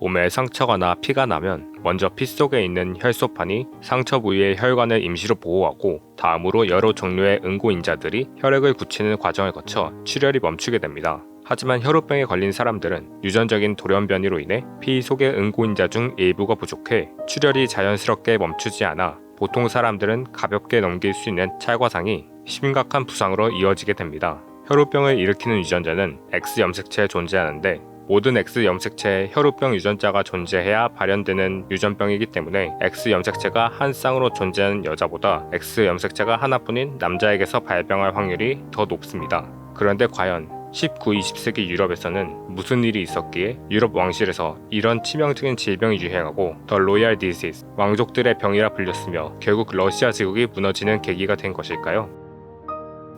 몸에 상처가 나 피가 나면 먼저 피 속에 있는 혈소판이 상처 부위의 혈관을 임시로 보호하고 다음으로 여러 종류의 응고인자들이 혈액을 굳히는 과정을 거쳐 출혈이 멈추게 됩니다. 하지만 혈우병에 걸린 사람들은 유전적인 돌연변이로 인해 피 속의 응고인자 중 일부가 부족해 출혈이 자연스럽게 멈추지 않아 보통 사람들은 가볍게 넘길 수 있는 찰과상이 심각한 부상으로 이어지게 됩니다. 혈우병을 일으키는 유전자는 X염색체에 존재하는데 모든 X염색체에 혈우병 유전자가 존재해야 발현되는 유전병이기 때문에 X염색체가 한 쌍으로 존재하는 여자보다 X염색체가 하나뿐인 남자에게서 발병할 확률이 더 높습니다. 그런데 과연 19, 20세기 유럽에서는 무슨 일이 있었기에 유럽 왕실에서 이런 치명적인 질병이 유행하고 더 로얄 디시즈, 왕족들의 병이라 불렸으며 결국 러시아 제국이 무너지는 계기가 된 것일까요?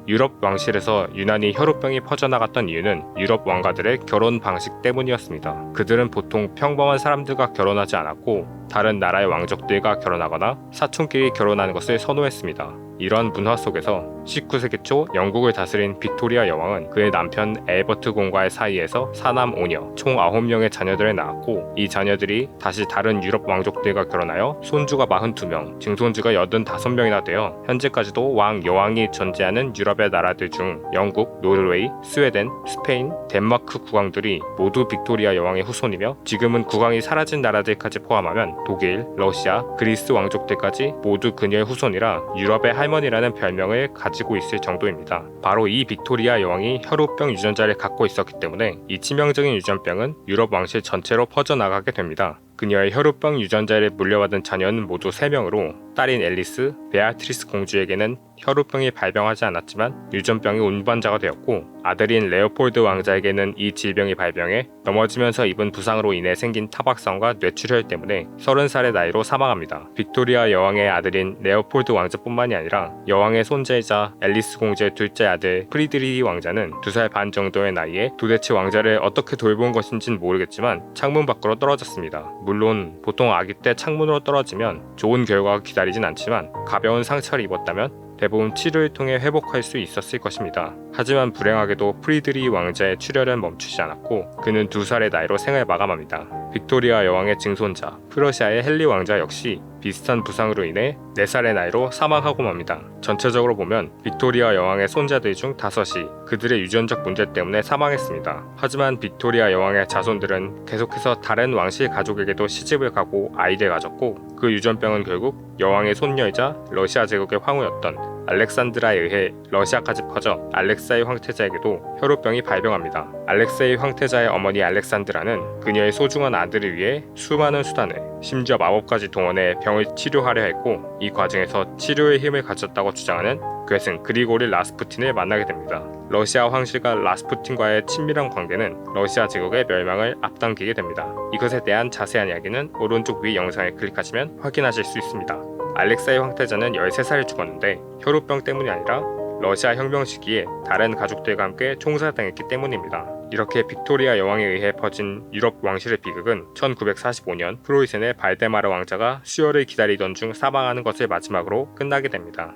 유럽 왕실에서 유난히 혈우병이 퍼져나갔던 이유는 유럽 왕가들의 결혼 방식 때문이었습니다. 그들은 보통 평범한 사람들과 결혼하지 않았고 다른 나라의 왕족들과 결혼하거나 사촌끼리 결혼하는 것을 선호했습니다. 이런 문화 속에서 19세기 초 영국을 다스린 빅토리아 여왕은 그의 남편 엘버트 공과의 사이에서 사남 5녀, 총 9명의 자녀들을 낳았고 이 자녀들이 다시 다른 유럽 왕족들과 결혼하여 손주가 42명, 증손주가 85명이나 되어 현재까지도 왕, 여왕이 존재하는 유럽의 나라들 중 영국, 노르웨이, 스웨덴, 스페인, 덴마크 국왕들이 모두 빅토리아 여왕의 후손이며 지금은 국왕이 사라진 나라들까지 포함하면 독일, 러시아, 그리스 왕족들까지 모두 그녀의 후손이라 유럽의 할머니라는 별명을 가지고 있을 정도입니다. 바로 이 빅토리아 여왕이 혈우병 유전자를 갖고 있었기 때문에 이 치명적인 유전병은 유럽 왕실 전체로 퍼져나가게 됩니다. 그녀의 혈우병 유전자를 물려받은 자녀는 모두 3명으로 딸인 앨리스, 베아트리스 공주에게는 혈우병이 발병하지 않았지만 유전병이 운반자가 되었고 아들인 레오폴드 왕자에게는 이 질병이 발병해 넘어지면서 입은 부상으로 인해 생긴 타박상과 뇌출혈 때문에 30살의 나이로 사망합니다. 빅토리아 여왕의 아들인 레오폴드 왕자뿐만이 아니라 여왕의 손자이자 앨리스 공주의 둘째 아들 프리드리히 왕자는 2살 반 정도의 나이에 도대체 왕자를 어떻게 돌본 것인지는 모르겠지만 창문 밖으로 떨어졌습니다. 물론 보통 아기 때 창문으로 떨어지면 좋은 결과가 기다리진 않지만 가벼운 상처를 입었다면 대부분 치료를 통해 회복할 수 있었을 것입니다. 하지만 불행하게도 프리드리히 왕자의 출혈은 멈추지 않았고 그는 2살의 나이로 생을 마감합니다. 빅토리아 여왕의 증손자 프러시아의 헨리 왕자 역시 비슷한 부상으로 인해 4살의 나이로 사망하고 맙니다. 전체적으로 보면 빅토리아 여왕의 손자들 중 5이 그들의 유전적 문제 때문에 사망했습니다. 하지만 빅토리아 여왕의 자손들은 계속해서 다른 왕실 가족에게도 시집을 가고 아이를 가졌고 그 유전병은 결국 여왕의 손녀이자 러시아 제국의 황후였던 알렉산드라에 의해 러시아까지 퍼져 알렉사이 황태자에게도 혈우병이 발병합니다. 알렉세이 황태자의 어머니 알렉산드라는 그녀의 소중한 아들을 위해 수많은 수단을 심지어 마법까지 동원해 병을 치료하려 했고 이 과정에서 치료의 힘을 가졌다고 주장하는 괴승 그리고리 라스푸틴을 만나게 됩니다. 러시아 황실과 라스푸틴과의 친밀한 관계는 러시아 제국의 멸망을 앞당기게 됩니다. 이것에 대한 자세한 이야기는 오른쪽 위 영상을 클릭하시면 확인하실 수 있습니다. 알렉사이 황태자는 13살에 죽었는데 혈우병 때문이 아니라 러시아 혁명 시기에 다른 가족들과 함께 총살당했기 때문입니다. 이렇게 빅토리아 여왕에 의해 퍼진 유럽 왕실의 비극은 1945년 프로이센의 발데마르 왕자가 수혈을 기다리던 중 사망하는 것을 마지막으로 끝나게 됩니다.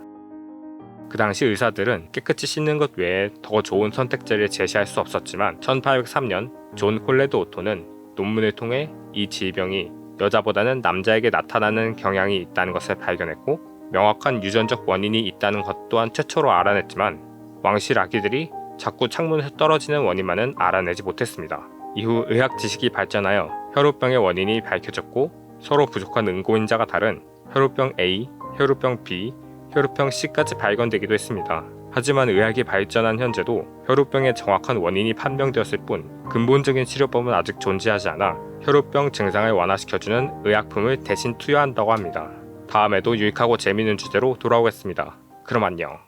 그 당시 의사들은 깨끗이 씻는 것 외에 더 좋은 선택지를 제시할 수 없었지만 1803년 존 콜레드 오토는 논문을 통해 이 질병이 여자보다는 남자에게 나타나는 경향이 있다는 것을 발견했고 명확한 유전적 원인이 있다는 것 또한 최초로 알아냈지만 왕실 아기들이 자꾸 창문에서 떨어지는 원인만은 알아내지 못했습니다. 이후 의학 지식이 발전하여 혈우병의 원인이 밝혀졌고 서로 부족한 응고인자가 다른 혈우병 A, 혈우병 B, 혈우병 C까지 발견되기도 했습니다. 하지만 의학이 발전한 현재도 혈우병의 정확한 원인이 판명되었을 뿐 근본적인 치료법은 아직 존재하지 않아 혈우병 증상을 완화시켜주는 의약품을 대신 투여한다고 합니다. 다음에도 유익하고 재미있는 주제로 돌아오겠습니다. 그럼 안녕.